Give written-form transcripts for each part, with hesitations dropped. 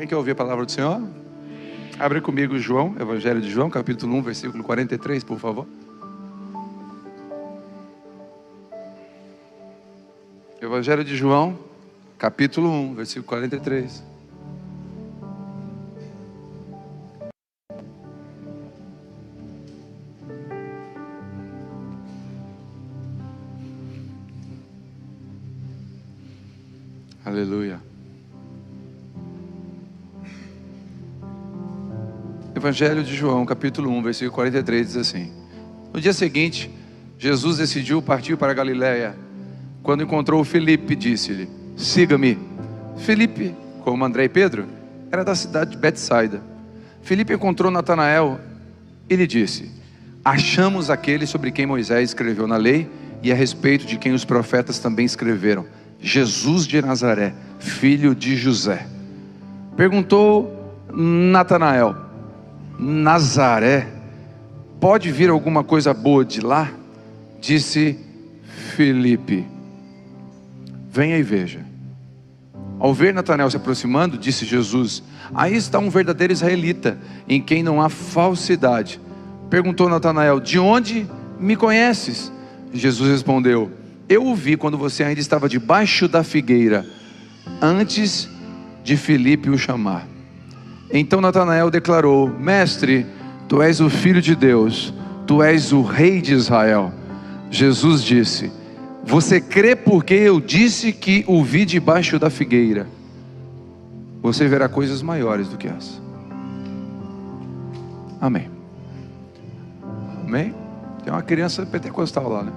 Quem quer ouvir a palavra do Senhor? Abre comigo João, Evangelho de João, capítulo 1, versículo 43, por favor. Evangelho de João, capítulo 1, versículo 43. Aleluia. Evangelho de João, capítulo 1, versículo 43, diz assim: No dia seguinte, Jesus decidiu partir para a Galiléia. Quando encontrou Filipe, disse-lhe: Siga-me. Filipe, como André e Pedro, era da cidade de Betsaida. Filipe encontrou Natanael e lhe disse: Achamos aquele sobre quem Moisés escreveu na lei e a respeito de quem os profetas também escreveram, Jesus de Nazaré, filho de José. Perguntou Natanael: Nazaré, pode vir alguma coisa boa de lá? Disse Filipe: Venha e veja. Ao ver Natanael se aproximando, disse Jesus: Aí está um verdadeiro israelita, em quem não há falsidade. Perguntou Natanael: De onde me conheces? Jesus respondeu: Eu o vi quando você ainda estava debaixo da figueira, antes de Filipe o chamar. Então Natanael declarou: Mestre, tu és o Filho de Deus, tu és o Rei de Israel. Jesus disse: Você crê porque eu disse que o vi debaixo da figueira? Você verá coisas maiores do que essa. Amém. Amém? Tem uma criança pentecostal lá, né?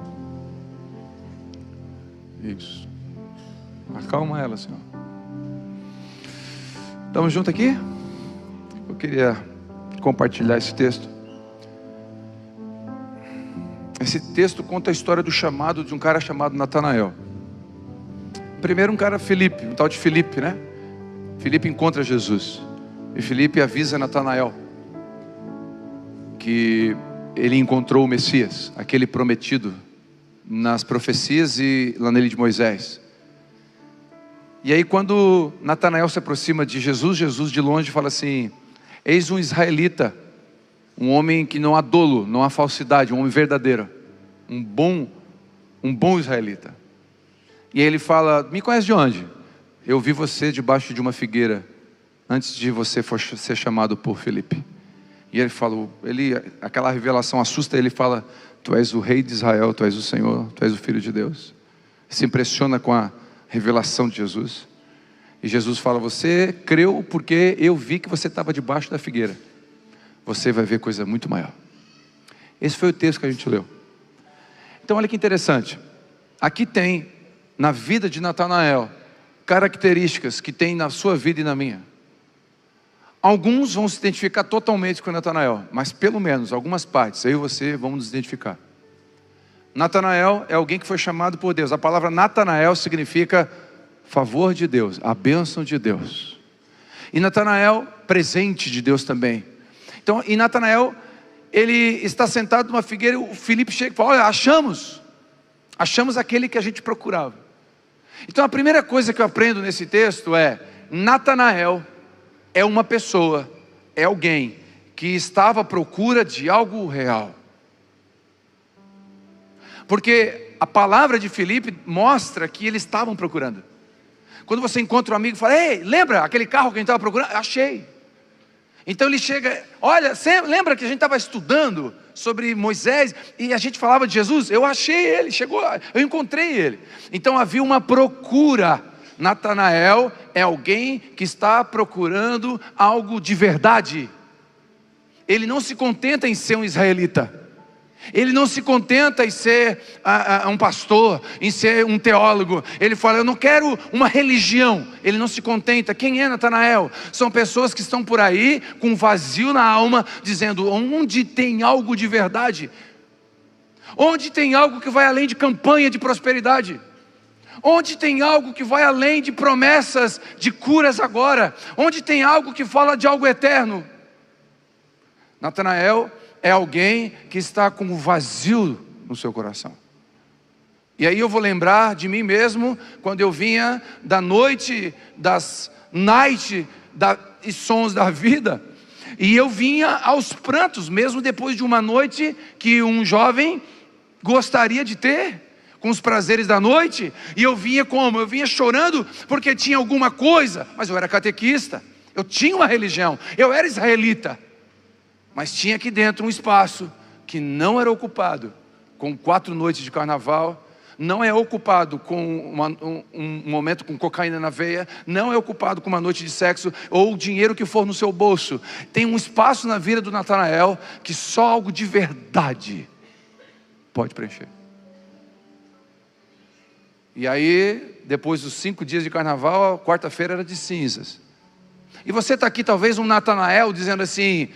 Isso. Acalma ela, Senhor. Estamos juntos aqui? Eu queria compartilhar esse texto. Esse texto conta a história do chamado de um cara chamado Natanael. Primeiro um cara Filipe, um tal de Filipe, né? Filipe encontra Jesus. E Filipe avisa Natanael que ele encontrou o Messias, aquele prometido nas profecias e lá na lei de Moisés. E aí quando Natanael se aproxima de Jesus, Jesus de longe fala assim: Eis um israelita, um homem que não há dolo, não há falsidade, um homem verdadeiro, um bom israelita. E aí ele fala: Me conhece de onde? Eu vi você debaixo de uma figueira, antes de você ser chamado por Filipe. E ele falou, aquela revelação assusta ele, fala: Tu és o Rei de Israel, Tu és o Senhor, Tu és o Filho de Deus. Se impressiona com a revelação de Jesus. E Jesus fala: Você creu porque eu vi que você estava debaixo da figueira. Você vai ver coisa muito maior. Esse foi o texto que a gente leu. Então olha que interessante. Aqui tem, na vida de Natanael, características que tem na sua vida e na minha. Alguns vão se identificar totalmente com Natanael, mas pelo menos algumas partes, eu e você vamos nos identificar. Natanael é alguém que foi chamado por Deus. A palavra Natanael significa favor de Deus, a bênção de Deus. E Natanael, presente de Deus também. Então, e Natanael, ele está sentado numa figueira, o Filipe chega e fala: Olha, achamos aquele que a gente procurava. Então a primeira coisa que eu aprendo nesse texto é: Natanael é uma pessoa, é alguém que estava à procura de algo real. Porque a palavra de Filipe mostra que eles estavam procurando. Quando você encontra um amigo e fala: Ei, lembra aquele carro que a gente estava procurando? Achei. Então ele chega: Olha, lembra que a gente estava estudando sobre Moisés e a gente falava de Jesus? Eu achei ele, eu encontrei ele. Então havia uma procura. Natanael é alguém que está procurando algo de verdade. Ele não se contenta em ser um israelita. Ele não se contenta em ser um pastor, em ser um teólogo. Ele fala: Eu não quero uma religião. Ele não se contenta. Quem é Natanael? São pessoas que estão por aí com um vazio na alma, dizendo: Onde tem algo de verdade? Onde tem algo que vai além de campanha de prosperidade? Onde tem algo que vai além de promessas de curas agora? Onde tem algo que fala de algo eterno? Natanael é alguém que está com um vazio no seu coração. E aí eu vou lembrar de mim mesmo, quando eu vinha da noite, e sons da vida. E eu vinha aos prantos, mesmo depois de uma noite que um jovem gostaria de ter, com os prazeres da noite. E eu vinha como? Eu vinha chorando porque tinha alguma coisa, mas eu era catequista, eu tinha uma religião, eu era israelita, mas tinha aqui dentro um espaço que não era ocupado com 4 noites de carnaval, não é ocupado com um momento com cocaína na veia, não é ocupado com uma noite de sexo ou o dinheiro que for no seu bolso. Tem um espaço na vida do Natanael que só algo de verdade pode preencher. E aí, depois dos 5 dias de carnaval, a quarta-feira era de cinzas. E você está aqui, talvez um Natanael, dizendo assim: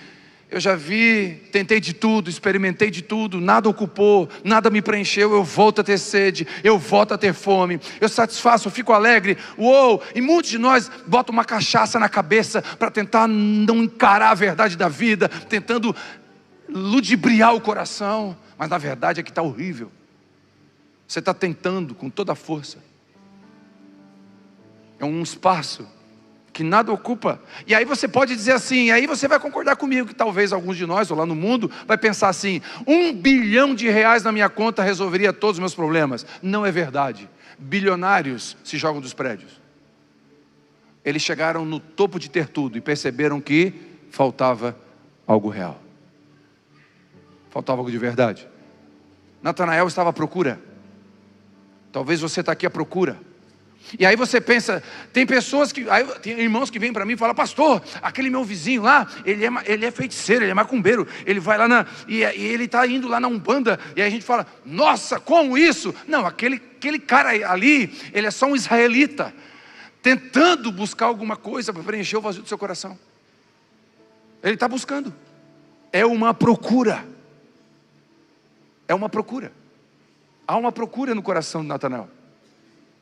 eu já vi, tentei de tudo, experimentei de tudo, nada ocupou, nada me preencheu, eu volto a ter sede, eu volto a ter fome, eu satisfaço, eu fico alegre, uou! E muitos de nós botam uma cachaça na cabeça para tentar não encarar a verdade da vida, tentando ludibriar o coração, mas na verdade é que está horrível. Você está tentando com toda a força. É um espaço que nada ocupa. E aí você pode dizer assim, aí você vai concordar comigo, que talvez alguns de nós, ou lá no mundo, vai pensar assim: R$1 bilhão na minha conta resolveria todos os meus problemas. Não é verdade. Bilionários se jogam dos prédios. Eles chegaram no topo de ter tudo e perceberam que faltava algo real. Faltava algo de verdade. Natanael estava à procura. Talvez você está aqui à procura. E aí você pensa, tem pessoas que, tem irmãos que vêm para mim e falam: pastor, aquele meu vizinho lá, ele é feiticeiro, ele é macumbeiro, ele vai lá e ele está indo lá na Umbanda. E aí a gente fala: nossa, como isso? Não, aquele cara ali, ele é só um israelita, tentando buscar alguma coisa para preencher o vazio do seu coração. Ele está buscando. É uma procura. É uma procura. Há uma procura no coração de Natanael.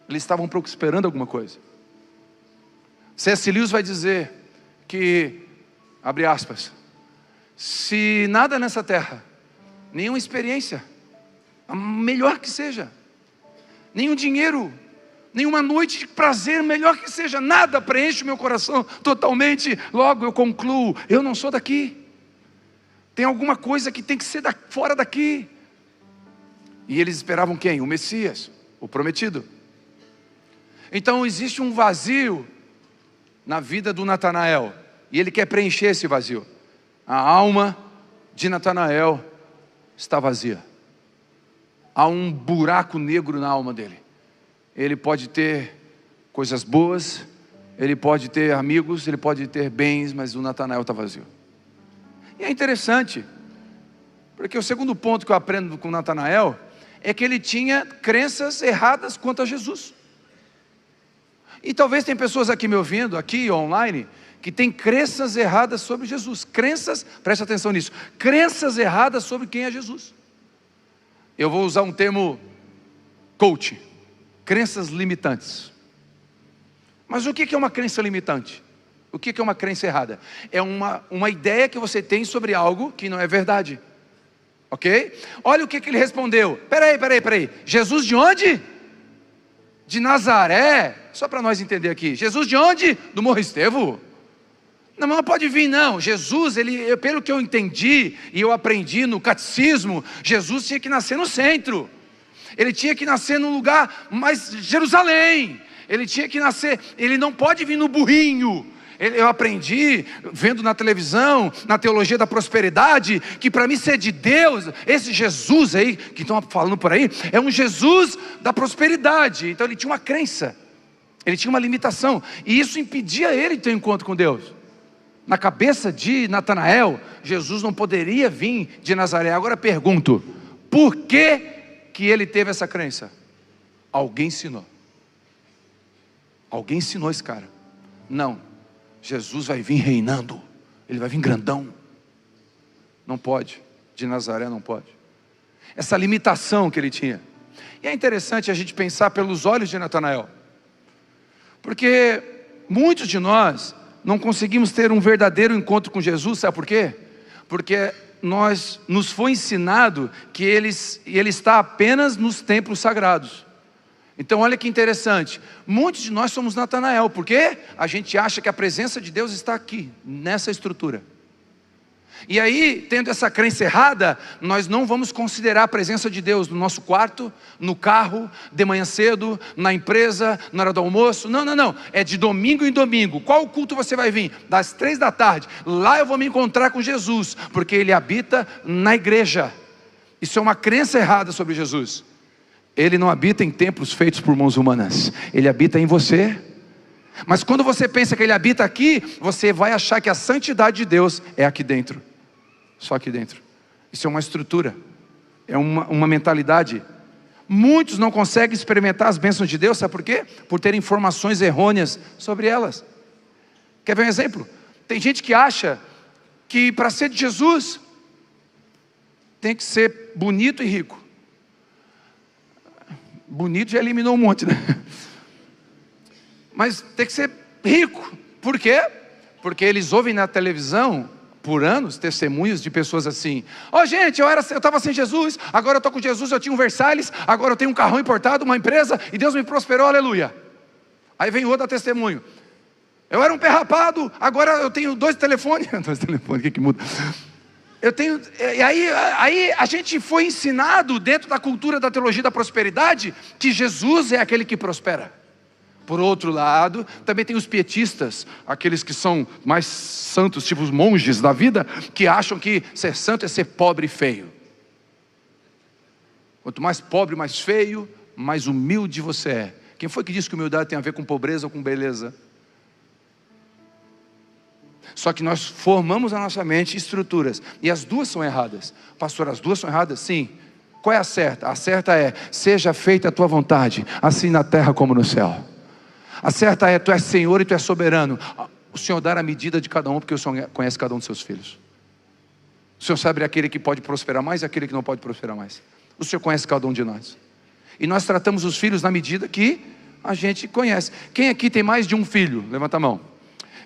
Eles estavam esperando alguma coisa. C.S. Lewis vai dizer que, abre aspas, se nada nessa terra, nenhuma experiência, a melhor que seja, nenhum dinheiro, nenhuma noite de prazer, melhor que seja, nada preenche o meu coração totalmente, logo eu concluo: eu não sou daqui. Tem alguma coisa que tem que ser fora daqui. E eles esperavam quem? O Messias, o prometido. Então existe um vazio na vida do Natanael, e ele quer preencher esse vazio. A alma de Natanael está vazia. Há um buraco negro na alma dele. Ele pode ter coisas boas, ele pode ter amigos, ele pode ter bens, mas o Natanael está vazio. E é interessante, porque o segundo ponto que eu aprendo com Natanael é que ele tinha crenças erradas quanto a Jesus. E talvez tem pessoas aqui me ouvindo, aqui online, que tem crenças erradas sobre Jesus. Crenças, preste atenção nisso, crenças erradas sobre quem é Jesus. Eu vou usar um termo coach: crenças limitantes. Mas o que é uma crença limitante? O que é uma crença errada? É uma ideia que você tem sobre algo que não é verdade. Ok? Olha o que ele respondeu. Peraí. Jesus de onde? De Nazaré. Só para nós entender aqui. Jesus de onde? Do Morro Estevão. Não pode vir não. Jesus, pelo que eu entendi e eu aprendi no catecismo, Jesus tinha que nascer no centro. Ele tinha que nascer num lugar mais Jerusalém. Ele tinha que nascer, ele não pode vir no burrinho. Eu aprendi, vendo na televisão, na teologia da prosperidade, que para mim ser de Deus, esse Jesus aí, que estão falando por aí, é um Jesus da prosperidade. Então ele tinha uma crença, ele tinha uma limitação, e isso impedia ele de ter um encontro com Deus. Na cabeça de Natanael, Jesus não poderia vir de Nazaré. Agora pergunto, por que ele teve essa crença? Alguém ensinou. Alguém ensinou esse cara. Não, Jesus vai vir reinando, ele vai vir grandão. Não pode, de Nazaré não pode. Essa limitação que ele tinha. E é interessante a gente pensar pelos olhos de Natanael, porque muitos de nós não conseguimos ter um verdadeiro encontro com Jesus. Sabe por quê? Porque nos foi ensinado que ele está apenas nos templos sagrados. Então olha que interessante, muitos de nós somos Natanael, porque a gente acha que a presença de Deus está aqui, nessa estrutura. E aí, tendo essa crença errada, nós não vamos considerar a presença de Deus no nosso quarto, no carro, de manhã cedo, na empresa, na hora do almoço. Não, é de domingo em domingo. Qual culto você vai vir? Das 3 da tarde, lá eu vou me encontrar com Jesus, porque Ele habita na igreja. Isso é uma crença errada sobre Jesus. Ele não habita em templos feitos por mãos humanas, Ele habita em você. Mas quando você pensa que Ele habita aqui, você vai achar que a santidade de Deus é aqui dentro, só aqui dentro. Isso é uma estrutura, é uma mentalidade. Muitos não conseguem experimentar as bênçãos de Deus, sabe por quê? Por ter informações errôneas sobre elas. Quer ver um exemplo? Tem gente que acha que para ser de Jesus tem que ser bonito e rico. Bonito já eliminou um monte, né? Mas tem que ser rico. Por quê? Porque eles ouvem na televisão, por anos, testemunhos de pessoas assim: gente, eu estava sem Jesus, agora eu estou com Jesus, eu tinha um Versalhes, agora eu tenho um carrão importado, uma empresa, e Deus me prosperou, aleluia. Aí vem outro testemunho: eu era um pé rapado, agora eu tenho 2 telefones. 2 telefones, o que muda? E aí a gente foi ensinado dentro da cultura da teologia da prosperidade que Jesus é aquele que prospera. Por outro lado, também tem os pietistas, aqueles que são mais santos, tipo os monges da vida, que acham que ser santo é ser pobre e feio. Quanto mais pobre, mais feio, mais humilde você é. Quem foi que disse que humildade tem a ver com pobreza ou com beleza? Só que nós formamos na nossa mente estruturas, e as duas são erradas. Pastor, as duas são erradas? Sim. Qual é a certa? A certa é: seja feita a tua vontade, assim na terra como no céu. A certa é: tu és Senhor e tu és soberano. O Senhor dá a medida de cada um, porque o Senhor conhece cada um dos seus filhos. O Senhor sabe aquele que pode prosperar mais e aquele que não pode prosperar mais. O Senhor conhece cada um de nós. E nós tratamos os filhos na medida que a gente conhece. Quem aqui tem mais de um filho? Levanta a mão.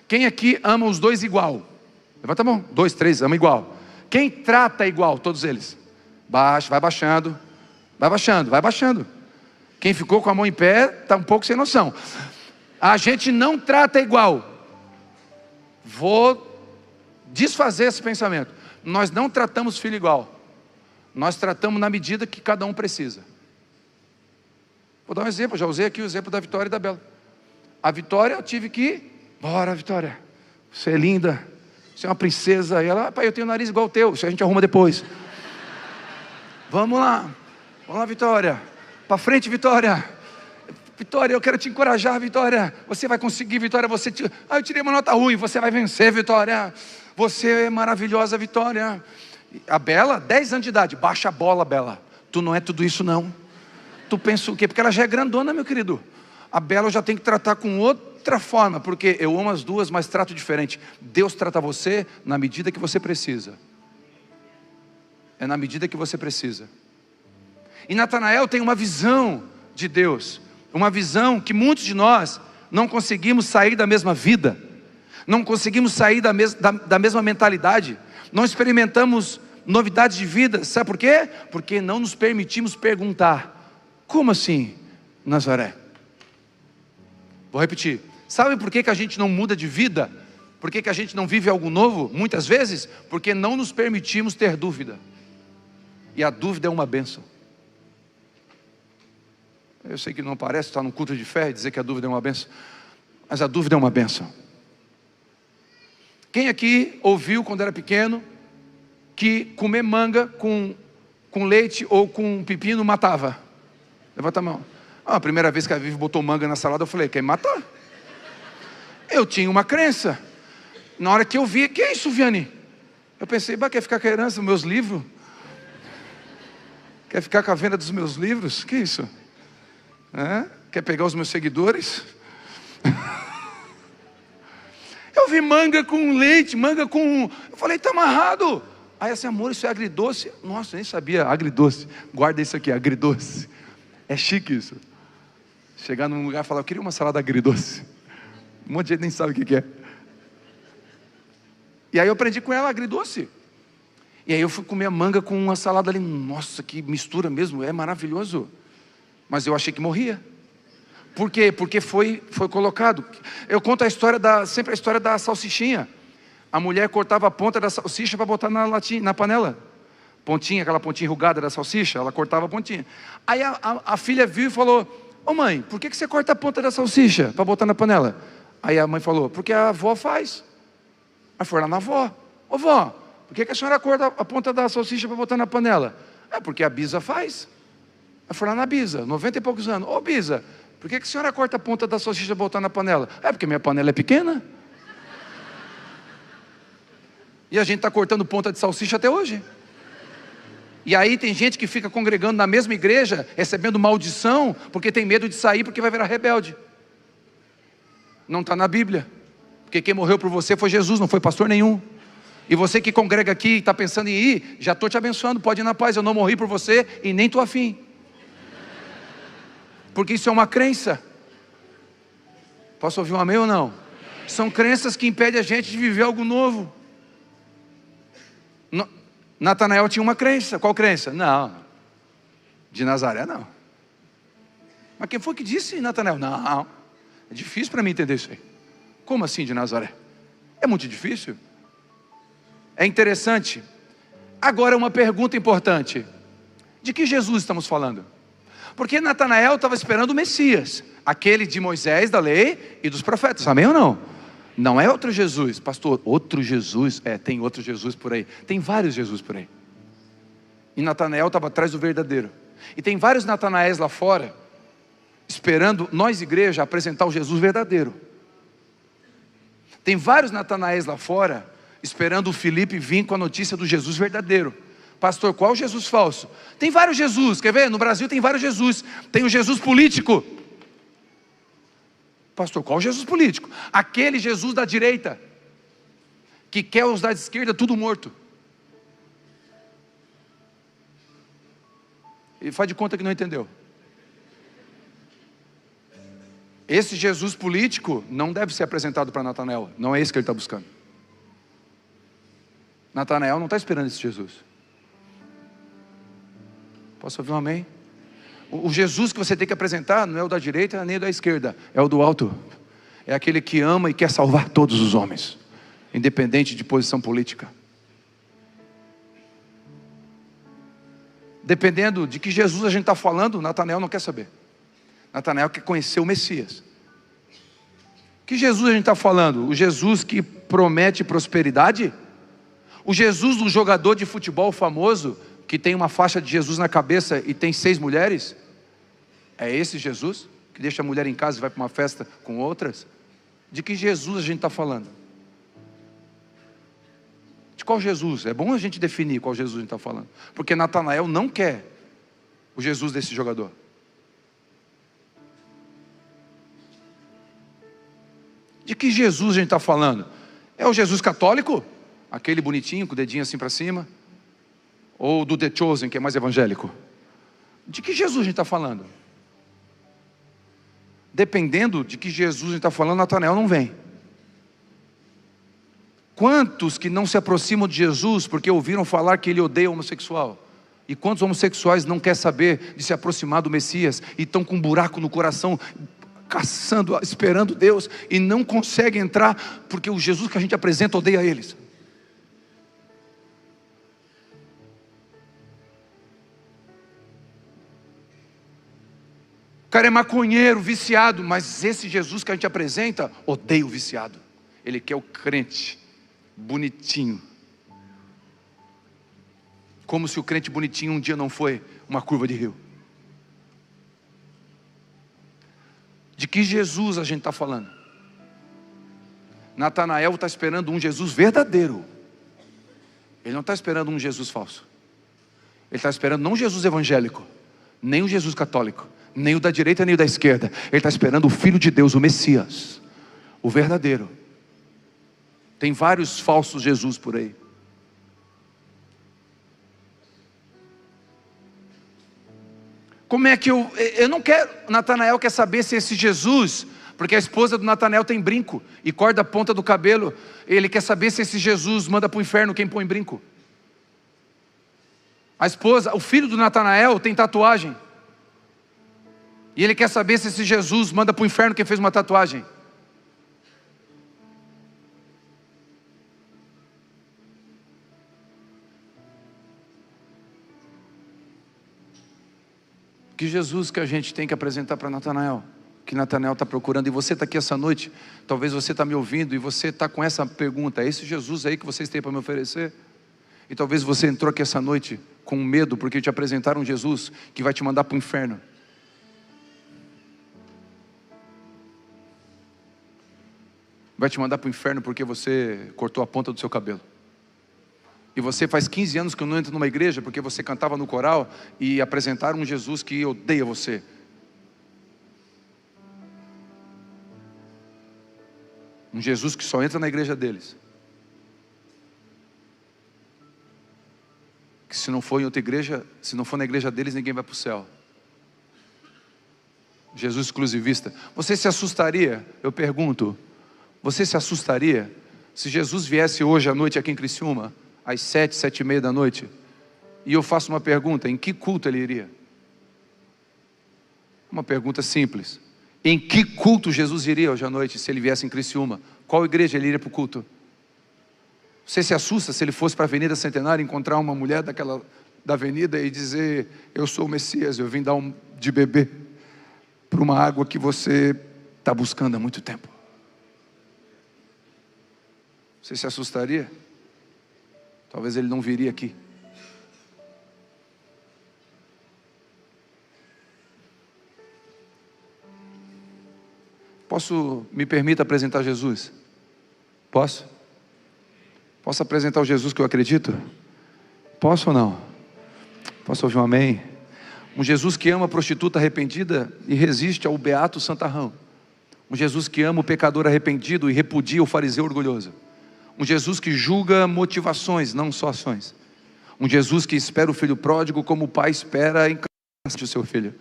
Quem aqui ama os 2 igual? Levanta a mão. 2, 3, ama igual. Quem trata igual? Todos eles. Baixa, vai baixando. Vai baixando, vai baixando. Quem ficou com a mão em pé está um pouco sem noção. A gente não trata igual. Vou desfazer esse pensamento. Nós não tratamos filho igual. Nós tratamos na medida que cada um precisa. Vou dar um exemplo, já usei aqui o exemplo da Vitória e da Bela. A Vitória, eu tive que... Bora, Vitória, você é linda, você é uma princesa. E ela: pai, eu tenho o nariz igual o teu, isso a gente arruma depois. Vamos lá, Vitória, para frente, Vitória. Vitória, eu quero te encorajar, Vitória, você vai conseguir, Vitória. Eu tirei uma nota ruim, você vai vencer, Vitória. Você é maravilhosa, Vitória. A Bela, 10 anos de idade: baixa a bola, Bela, tu não é tudo isso não. Tu pensa o quê? Porque ela já é grandona, meu querido. A Bela eu já tenho que tratar com outra forma, porque eu amo as duas, mas trato diferente. Deus trata você na medida que você precisa. É na medida que você precisa. E Natanael tem uma visão de Deus, uma visão que muitos de nós não conseguimos sair da mesma vida, não conseguimos sair da mesma mentalidade, não experimentamos novidades de vida. Sabe por quê? Porque não nos permitimos perguntar: como assim, Nazaré? Vou repetir. Sabe por que a gente não muda de vida? Por que a gente não vive algo novo? Muitas vezes, porque não nos permitimos ter dúvida. E a dúvida é uma bênção. Eu sei que não parece estar num culto de fé e dizer que a dúvida é uma bênção, mas a dúvida é uma bênção. Quem aqui ouviu quando era pequeno que comer manga com leite ou com pepino matava? Levanta a mão. A primeira vez que a Vivi botou manga na salada, eu falei: quer me matar? Eu tinha uma crença. Na hora que eu vi: que é isso, Vianney? Eu pensei: quer ficar com a herança dos meus livros? Quer ficar com a venda dos meus livros? Que isso? Quer pegar os meus seguidores? Eu vi manga com leite, manga com... Eu falei: está amarrado. Aí assim: amor, isso é agridoce. Nossa, eu nem sabia, agridoce. Guarda isso aqui, agridoce. É chique isso. Chegar num lugar e falar: eu queria uma salada agridoce. Um monte de gente nem sabe o que é. E aí eu aprendi com ela agridoce. E aí eu fui comer a manga com uma salada ali. Nossa, que mistura mesmo, é maravilhoso. Mas eu achei que morria. Por quê? Porque foi colocado. Eu conto sempre a história da salsichinha. A mulher cortava a ponta da salsicha para botar na panela. Pontinha, aquela pontinha enrugada da salsicha, ela cortava a pontinha. Aí a filha viu e falou: ô mãe, por que você corta a ponta da salsicha para botar na panela? Aí a mãe falou: porque a avó faz. Aí foi lá na avó: ô vó, por que a senhora corta a ponta da salsicha para botar na panela? É porque a bisa faz. Aí foi lá na bisa, 90 e poucos anos: ô bisa, por que a senhora corta a ponta da salsicha para botar na panela? É porque minha panela é pequena. E a gente está cortando ponta de salsicha até hoje. E aí tem gente que fica congregando na mesma igreja, recebendo maldição, porque tem medo de sair, porque vai virar rebelde. Não está na Bíblia. Porque quem morreu por você foi Jesus, não foi pastor nenhum. E você que congrega aqui e está pensando em ir, já estou te abençoando, pode ir na paz. Eu não morri por você e nem estou afim. Porque isso é uma crença. Posso ouvir um amém ou não? São crenças que impedem a gente de viver algo novo. Natanael tinha uma crença. Qual crença? Não, de Nazaré não. Mas quem foi que disse, Natanael? Não, é difícil para mim entender isso aí. Como assim de Nazaré? É muito difícil. É interessante. Agora uma pergunta importante: de que Jesus estamos falando? Porque Natanael estava esperando o Messias, aquele de Moisés, da lei e dos profetas. Amém ou não? Não é outro Jesus, pastor, outro Jesus. Tem outro Jesus por aí. Tem vários Jesus por aí. E Natanael estava atrás do verdadeiro. E tem vários Natanaéis lá fora, esperando nós, igreja, apresentar o Jesus verdadeiro. Tem vários Natanaéis lá fora, esperando o Felipe vir com a notícia do Jesus verdadeiro. Pastor, qual Jesus falso? Tem vários Jesus, quer ver? No Brasil tem vários Jesus. Tem o Jesus político. Pastor, qual Jesus político? Aquele Jesus da direita, que quer os da esquerda tudo morto. E faz de conta que não entendeu. Esse Jesus político não deve ser apresentado para Natanael. Não é esse que ele está buscando. Natanael não está esperando esse Jesus. Posso ouvir um amém? O Jesus que você tem que apresentar não é o da direita nem o da esquerda, é o do alto. É aquele que ama e quer salvar todos os homens, independente de posição política. Dependendo de que Jesus a gente está falando, Natanael não quer saber. Natanael quer conhecer o Messias. Que Jesus a gente está falando? O Jesus que promete prosperidade? O Jesus do jogador de futebol famoso, que tem uma faixa de Jesus na cabeça e tem 6 mulheres? É esse Jesus? Que deixa a mulher em casa e vai para uma festa com outras? De que Jesus a gente está falando? De qual Jesus? É bom a gente definir qual Jesus a gente está falando. Porque Natanael não quer o Jesus desse jogador. De que Jesus a gente está falando? É o Jesus católico? Aquele bonitinho, com o dedinho assim para cima? Ou do The Chosen, que é mais evangélico? De que Jesus a gente está falando? Dependendo de que Jesus a gente está falando, Natanael não vem. Quantos que não se aproximam de Jesus porque ouviram falar que ele odeia homossexual? E quantos homossexuais não querem saber de se aproximar do Messias e estão com um buraco no coração, caçando, esperando Deus, e não conseguem entrar porque o Jesus que a gente apresenta odeia eles? O cara é maconheiro, viciado, mas esse Jesus que a gente apresenta odeia o viciado. Ele quer o crente bonitinho. Como se o crente bonitinho um dia não foi uma curva de rio. De que Jesus a gente está falando? Natanael está esperando um Jesus verdadeiro. Ele não está esperando um Jesus falso. Ele está esperando não um Jesus evangélico, nem um Jesus católico, nem o da direita nem o da esquerda. Ele está esperando o Filho de Deus, o Messias, o verdadeiro. Tem vários falsos Jesus por aí. Como é que eu não quero? Natanael quer saber se esse Jesus, porque a esposa do Natanael tem brinco e corta a ponta do cabelo. Ele quer saber se esse Jesus manda para o inferno quem põe brinco. A esposa, o filho do Natanael tem tatuagem. E ele quer saber se esse Jesus manda para o inferno quem fez uma tatuagem. Que Jesus que a gente tem que apresentar para Natanael, que Natanael está procurando, e você está aqui essa noite, talvez você está me ouvindo, e você está com essa pergunta: é esse Jesus aí que vocês têm para me oferecer? E talvez você entrou aqui essa noite com medo, porque te apresentaram um Jesus que vai te mandar para o inferno. Vai te mandar para o inferno porque você cortou a ponta do seu cabelo. E você faz 15 anos que não entra numa igreja porque você cantava no coral e apresentaram um Jesus que odeia você. Um Jesus que só entra na igreja deles. Que se não for em outra igreja, se não for na igreja deles, ninguém vai para o céu. Jesus exclusivista. Você se assustaria? Eu pergunto. Você se assustaria se Jesus viesse hoje à noite aqui em Criciúma, às 7, 7:30 da noite, e eu faço uma pergunta: em que culto ele iria? Uma pergunta simples: em que culto Jesus iria hoje à noite se ele viesse em Criciúma? Qual igreja ele iria para o culto? Você se assusta se ele fosse para a Avenida Centenário e encontrar uma mulher da avenida e dizer: eu sou o Messias, eu vim dar de beber para uma água que você está buscando há muito tempo? Você se assustaria? Talvez ele não viria aqui. Me permita apresentar Jesus? Posso? Posso apresentar o Jesus que eu acredito? Posso ou não? Posso ouvir um amém? Um Jesus que ama a prostituta arrependida e resiste ao beato santarrão. Um Jesus que ama o pecador arrependido e repudia o fariseu orgulhoso. Um Jesus que julga motivações, não só ações. Um Jesus que espera o filho pródigo como o pai espera a encarnação do seu filho.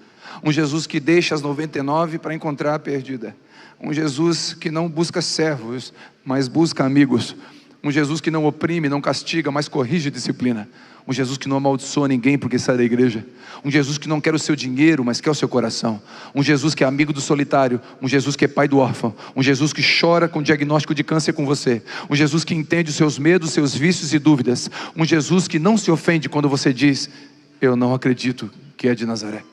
Um Jesus que deixa as 99 para encontrar a perdida. Um Jesus que não busca servos, mas busca amigos. Um Jesus que não oprime, não castiga, mas corrige e disciplina. Um Jesus que não amaldiçoa ninguém porque sai da igreja. Um Jesus que não quer o seu dinheiro, mas quer o seu coração. Um Jesus que é amigo do solitário. Um Jesus que é pai do órfão. Um Jesus que chora com diagnóstico de câncer com você. Um Jesus que entende os seus medos, seus vícios e dúvidas. Um Jesus que não se ofende quando você diz: eu não acredito que é de Nazaré.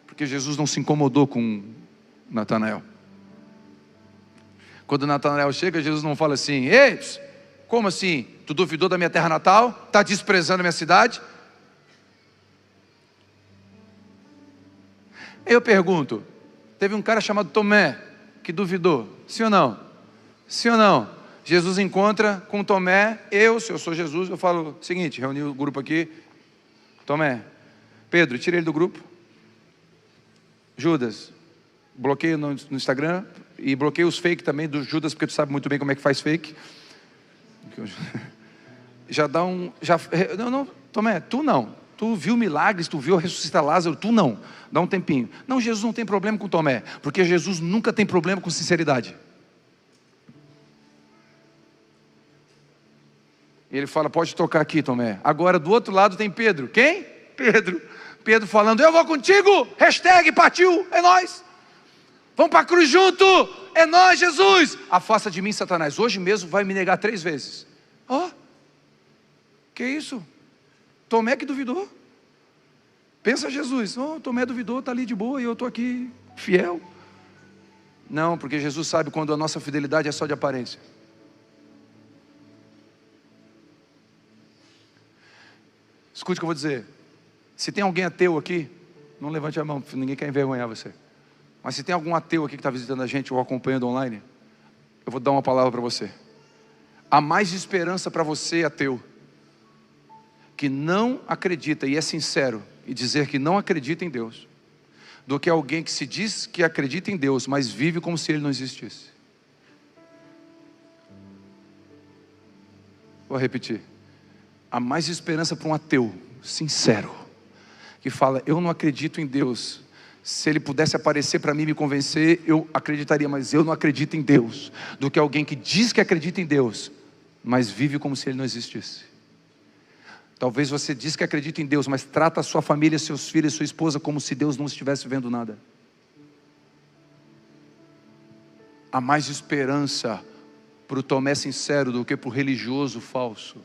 Porque Jesus não se incomodou com Natanael. Quando Natanael chega, Jesus não fala assim: ei, como assim? Tu duvidou da minha terra natal? Está desprezando a minha cidade? Eu pergunto, teve um cara chamado Tomé que duvidou, sim ou não? Sim ou não? Jesus encontra com Tomé, se eu sou Jesus, eu falo o seguinte, reuni o grupo aqui: Tomé, Pedro, tira ele do grupo. Judas, bloqueio no Instagram e bloqueio os fake também do Judas, porque tu sabe muito bem como é que faz fake. Não, Tomé, tu não. Tu viu milagres, tu viu ressuscitar Lázaro, tu não. Dá um tempinho. Não, Jesus não tem problema com Tomé, porque Jesus nunca tem problema com sinceridade. E ele fala: pode tocar aqui, Tomé. Agora do outro lado tem Pedro. Quem? Pedro. Pedro falando: eu vou contigo. Hashtag partiu, é nóis. Vamos para a cruz junto. É nóis, Jesus. Afasta de mim, Satanás. Hoje mesmo vai me negar 3 vezes. Que isso? Tomé que duvidou. Pensa Jesus: Tomé duvidou, está ali de boa e eu estou aqui fiel. Não, porque Jesus sabe quando a nossa fidelidade é só de aparência. Escute o que eu vou dizer. Se tem alguém ateu aqui, não levante a mão, ninguém quer envergonhar você. Mas se tem algum ateu aqui que está visitando a gente ou acompanhando online, eu vou dar uma palavra para você. Há mais esperança para você, ateu, que não acredita e é sincero e dizer que não acredita em Deus, do que alguém que se diz que acredita em Deus, mas vive como se Ele não existisse. Vou repetir. Há mais esperança para um ateu sincero, que fala: eu não acredito em Deus. Se Ele pudesse aparecer para mim e me convencer, eu acreditaria, mas eu não acredito em Deus, do que alguém que diz que acredita em Deus, mas vive como se Ele não existisse. Talvez você diz que acredita em Deus, mas trata a sua família, seus filhos, sua esposa como se Deus não estivesse vendo nada. Há mais esperança para o Tomé sincero do que para o religioso falso.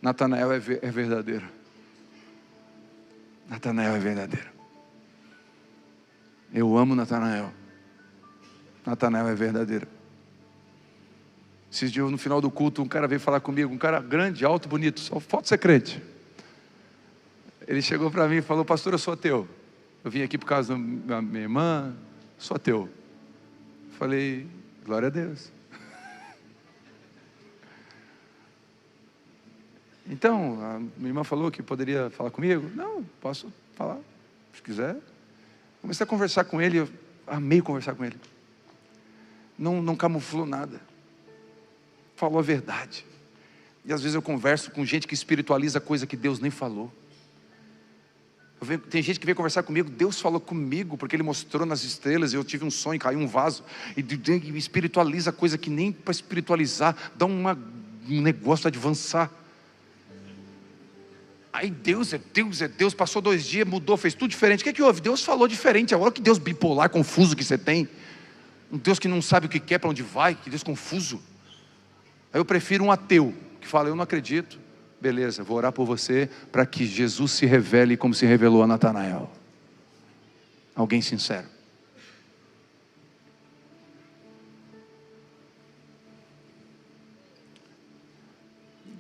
Natanael é verdadeiro. Natanael é verdadeiro. Eu amo Natanael. Natanael é verdadeiro. Esses dias no final do culto, um cara veio falar comigo, um cara grande, alto, bonito, só falta ser crente. Ele chegou para mim e falou: pastor, eu sou ateu. Eu vim aqui por causa da minha irmã, sou ateu. Falei: glória a Deus. Então, a minha irmã falou que poderia falar comigo. Não, posso falar, se quiser. Comecei a conversar com ele, eu amei conversar com ele. Não camuflou nada. Falou a verdade. E às vezes eu converso com gente que espiritualiza coisa que Deus nem falou. Tem gente que veio conversar comigo, Deus falou comigo, porque Ele mostrou nas estrelas, eu tive um sonho, caiu um vaso, e espiritualiza coisa que nem para espiritualizar, dá um negócio de avançar. Aí Deus é Deus, é Deus, passou 2 dias, mudou, fez tudo diferente. O que houve? Deus falou diferente. Agora que Deus bipolar, confuso que você tem, um Deus que não sabe o que quer, para onde vai, que Deus confuso. Aí eu prefiro um ateu, que fala: eu não acredito. Beleza, vou orar por você, para que Jesus se revele como se revelou a Natanael. Alguém sincero.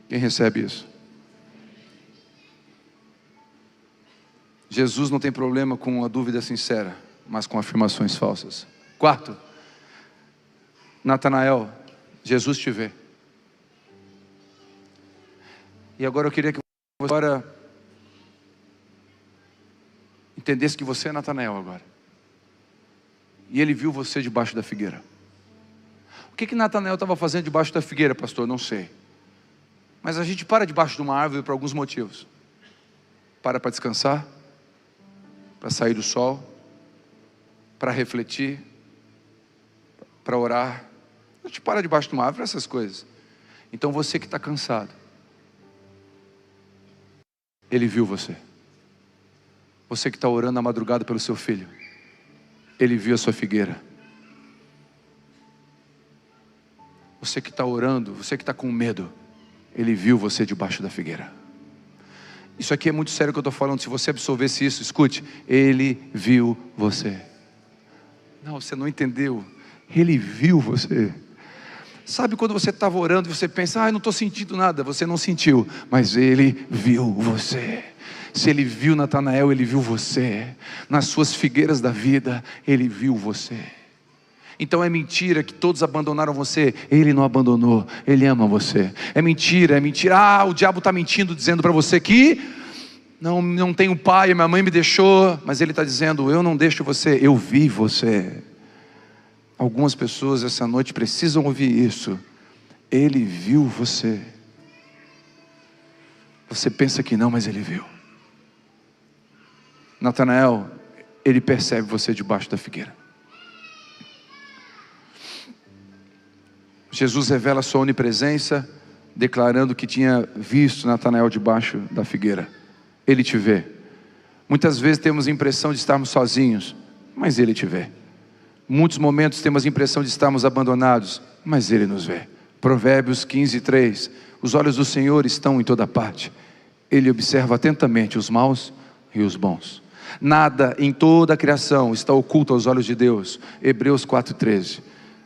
Quem recebe isso? Jesus não tem problema com a dúvida sincera, mas com afirmações falsas. 4. Natanael, Jesus te vê. E agora eu queria que você agora entendesse que você é Natanael agora. E ele viu você debaixo da figueira. O que Natanael estava fazendo debaixo da figueira, pastor? Não sei. Mas a gente para debaixo de uma árvore por alguns motivos. Para descansar, para sair do sol, para refletir, para orar. A gente para debaixo de uma árvore para essas coisas. Então você que está cansado, Ele viu você. Você que está orando na madrugada pelo seu filho, Ele viu a sua figueira. Você que está orando, você que está com medo, Ele viu você debaixo da figueira. Isso aqui é muito sério que eu estou falando. Se você absorvesse isso, escute: Ele viu você. Não, você não entendeu. Ele viu você. Sabe quando você estava orando e você pensa: eu não estou sentindo nada. Você não sentiu, mas Ele viu você. Se Ele viu Natanael, Ele viu você. Nas suas figueiras da vida, Ele viu você. Então é mentira que todos abandonaram você. Ele não abandonou, Ele ama você. É mentira. O diabo está mentindo, dizendo para você que não tenho pai, minha mãe me deixou. Mas Ele está dizendo: eu não deixo você, eu vi você. Algumas pessoas essa noite precisam ouvir isso. Ele viu você. Você pensa que não, mas Ele viu. Natanael, Ele percebe você debaixo da figueira. Jesus revela a sua onipresença, declarando que tinha visto Natanael debaixo da figueira. Ele te vê. Muitas vezes temos a impressão de estarmos sozinhos, mas Ele te vê. Muitos momentos temos a impressão de estarmos abandonados, mas Ele nos vê. Provérbios 15:3. Os olhos do Senhor estão em toda parte. Ele observa atentamente os maus e os bons. Nada em toda a criação está oculto aos olhos de Deus. Hebreus 4:13.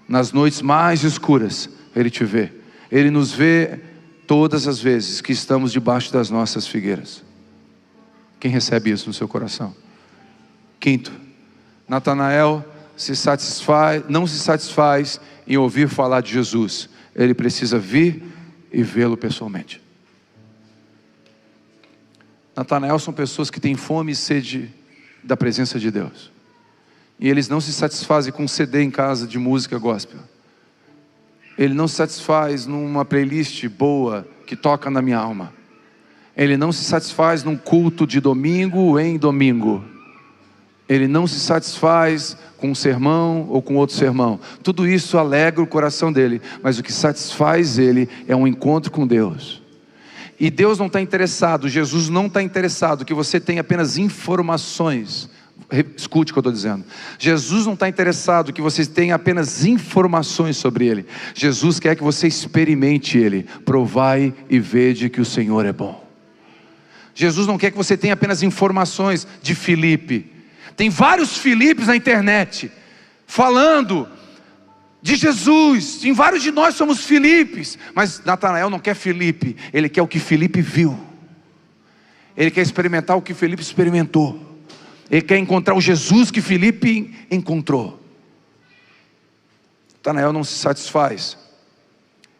Nas noites mais escuras, Ele te vê. Ele nos vê todas as vezes que estamos debaixo das nossas figueiras. Quem recebe isso no seu coração? 5. Natanael não se satisfaz em ouvir falar de Jesus. Ele precisa vir e vê-lo pessoalmente. Natanael são pessoas que têm fome e sede da presença de Deus. E eles não se satisfazem com um CD em casa de música gospel. Ele não se satisfaz numa playlist boa que toca na minha alma. Ele não se satisfaz num culto de domingo em domingo. Ele não se satisfaz com um sermão ou com outro sermão. Tudo isso alegra o coração dele, mas o que satisfaz ele é um encontro com Deus. E Deus não está interessado, Jesus não está interessado que você tenha apenas informações. Escute o que eu estou dizendo. Jesus não está interessado que você tenha apenas informações sobre Ele. Jesus quer que você experimente Ele. Provai e vede que o Senhor é bom. Jesus não quer que você tenha apenas informações de Filipe. Tem vários Filipes na internet falando de Jesus. Em vários de nós somos Filipes. Mas Natanael não quer Filipe. Ele quer o que Filipe viu. Ele quer experimentar o que Filipe experimentou. Ele quer encontrar o Jesus que Filipe encontrou. Natanael não se satisfaz.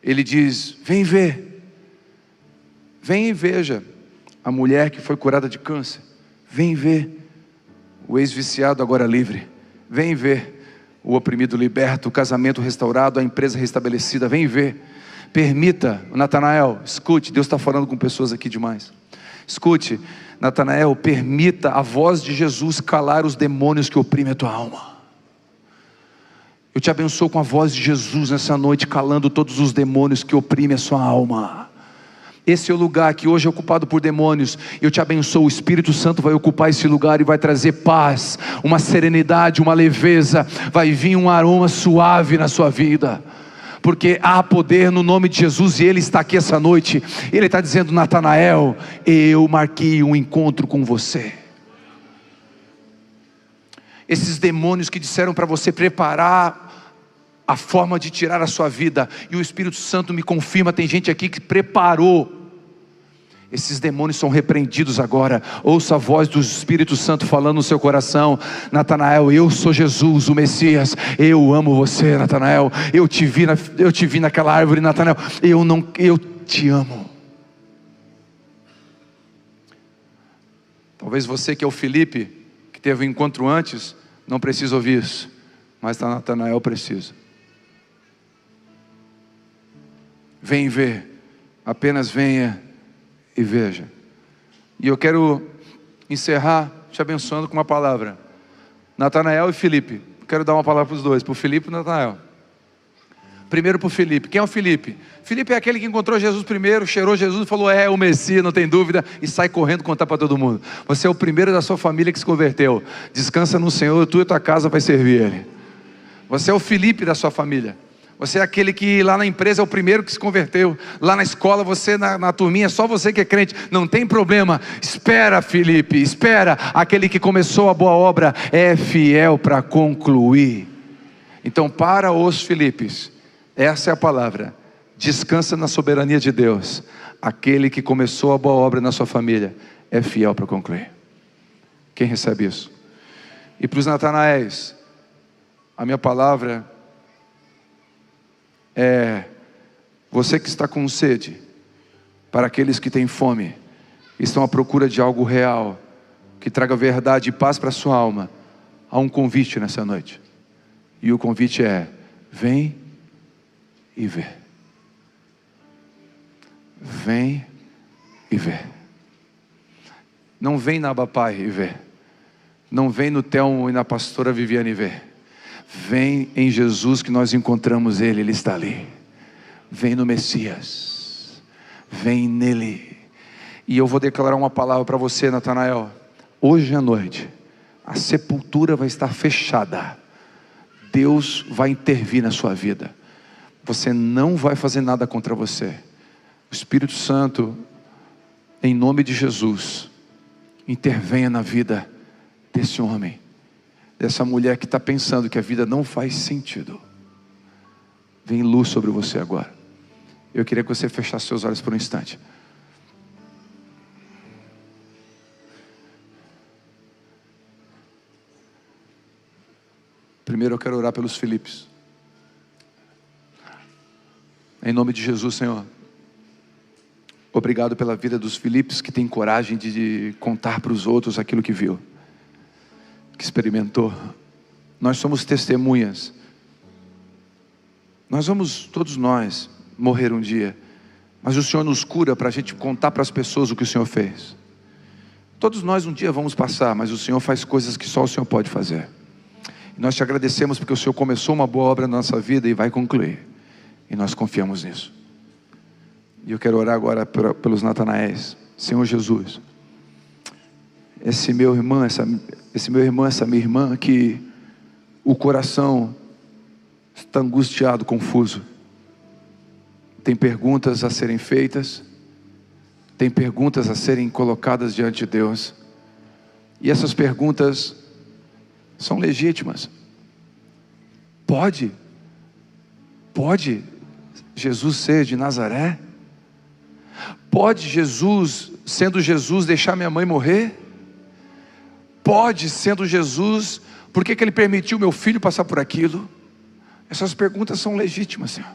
Ele diz: vem ver. Vem e veja a mulher que foi curada de câncer. Vem ver o ex-viciado agora livre. Vem ver o oprimido liberto, o casamento restaurado, a empresa restabelecida. Vem ver. Permita, Natanael, escute, Deus está falando com pessoas aqui demais. Escute, Natanael, permita a voz de Jesus calar os demônios que oprimem a tua alma. Eu te abençoo com a voz de Jesus nessa noite, calando todos os demônios que oprimem a sua alma. Esse é o lugar que hoje é ocupado por demônios. Eu te abençoo, o Espírito Santo vai ocupar esse lugar e vai trazer paz, uma serenidade, uma leveza. Vai vir um aroma suave na sua vida, porque há poder no nome de Jesus. E Ele está aqui essa noite. Ele está dizendo: Natanael, eu marquei um encontro com você. Esses demônios que disseram para você preparar a forma de tirar a sua vida, e o Espírito Santo me confirma, tem gente aqui que preparou. Esses demônios são repreendidos agora. Ouça a voz do Espírito Santo falando no seu coração: Natanael, eu sou Jesus, o Messias. Eu amo você, Natanael. Eu te vi naquela árvore, Natanael. Eu te amo. Talvez você que é o Filipe, que teve um encontro antes, não precisa ouvir isso, mas Natanael precisa. Vem ver, apenas venha e veja. E eu quero encerrar te abençoando com uma palavra. Natanael e Filipe. Quero dar uma palavra para os dois, para o Filipe e o Natanael. Primeiro para o Filipe. Quem é o Filipe? Filipe é aquele que encontrou Jesus primeiro, cheirou Jesus e falou: é o Messias, não tem dúvida, e sai correndo contar para todo mundo. Você é o primeiro da sua família que se converteu. Descansa no Senhor, tu e tua casa vai servir Ele. Você é o Filipe da sua família. Você é aquele que lá na empresa é o primeiro que se converteu. Lá na escola, você na turminha, só você que é crente. Não tem problema. Espera, Filipe, espera. Aquele que começou a boa obra é fiel para concluir. Então, para os Filipes, essa é a palavra: descansa na soberania de Deus. Aquele que começou a boa obra na sua família é fiel para concluir. Quem recebe isso? E para os Natanaéis, a minha palavra é: você que está com sede, para aqueles que têm fome, estão à procura de algo real, que traga verdade e paz para a sua alma, há um convite nessa noite. E o convite é: vem e vê. Vem e vê. Não vem na Abapai e vê. Não vem no Telmo e na pastora Viviane e vê. Vem em Jesus, que nós encontramos Ele, Ele está ali. Vem no Messias, vem nele. E eu vou declarar uma palavra para você, Natanael. Hoje à noite, a sepultura vai estar fechada. Deus vai intervir na sua vida. Você não vai fazer nada contra você. O Espírito Santo, em nome de Jesus, intervenha na vida desse homem, dessa mulher que está pensando que a vida não faz sentido. Vem luz sobre você agora. Eu queria que você fechasse seus olhos por um instante. Primeiro eu quero orar pelos Filipes. Em nome de Jesus, Senhor. Obrigado pela vida dos Filipes, que tem coragem de contar para os outros aquilo que viu, que experimentou. Nós somos testemunhas. Nós vamos, todos nós, morrer um dia, mas o Senhor nos cura para a gente contar para as pessoas o que o Senhor fez. Todos nós um dia vamos passar, mas o Senhor faz coisas que só o Senhor pode fazer. E nós te agradecemos porque o Senhor começou uma boa obra na nossa vida e vai concluir. E nós confiamos nisso. E eu quero orar agora pelos Natanaéis. Senhor Jesus, esse meu irmão, essa minha irmã que o coração está angustiado, confuso. Tem perguntas a serem feitas, tem perguntas a serem colocadas diante de Deus, e essas perguntas são legítimas. Pode Jesus ser de Nazaré? Pode Jesus, sendo Jesus, deixar minha mãe morrer? Pode, sendo Jesus, por que Ele permitiu meu filho passar por aquilo? Essas perguntas são legítimas, Senhor.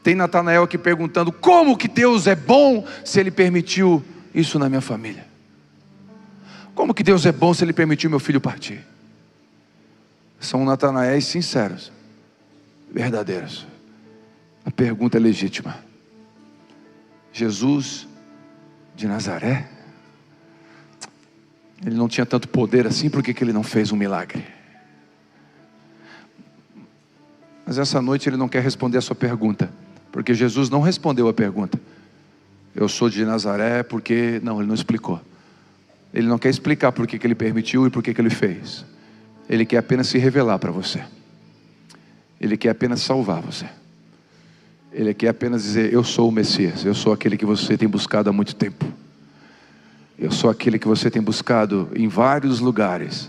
Tem Natanael aqui perguntando: como que Deus é bom se Ele permitiu isso na minha família? Como que Deus é bom se Ele permitiu meu filho partir? São Natanaéis sinceros, verdadeiros. A pergunta é legítima. Jesus de Nazaré? Ele não tinha tanto poder assim, por que Ele não fez um milagre? Mas essa noite Ele não quer responder a sua pergunta, porque Jesus não respondeu a pergunta. Eu sou de Nazaré porque... Não, Ele não explicou. Ele não quer explicar por que Ele permitiu e por que Ele fez. Ele quer apenas se revelar para você. Ele quer apenas salvar você. Ele quer apenas dizer: eu sou o Messias, eu sou aquele que você tem buscado há muito tempo. Eu sou aquele que você tem buscado em vários lugares,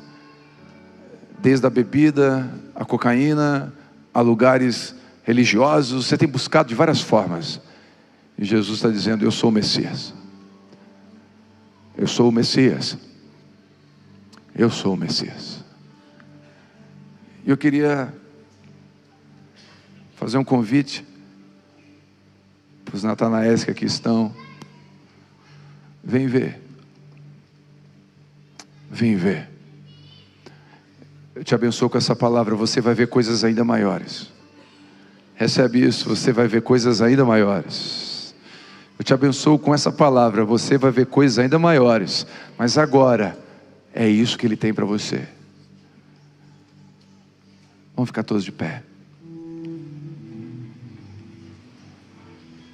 desde a bebida, a cocaína, a lugares religiosos. Você tem buscado de várias formas, e Jesus está dizendo: eu sou o Messias. Eu sou o Messias. Eu sou o Messias. E eu queria fazer um convite para os Natanaéis que aqui estão. Vem ver. Vem ver. Eu te abençoo com essa palavra. Você vai ver coisas ainda maiores. Recebe isso. Você vai ver coisas ainda maiores. Eu te abençoo com essa palavra. Você vai ver coisas ainda maiores. Mas agora é isso que Ele tem para você. Vamos ficar todos de pé.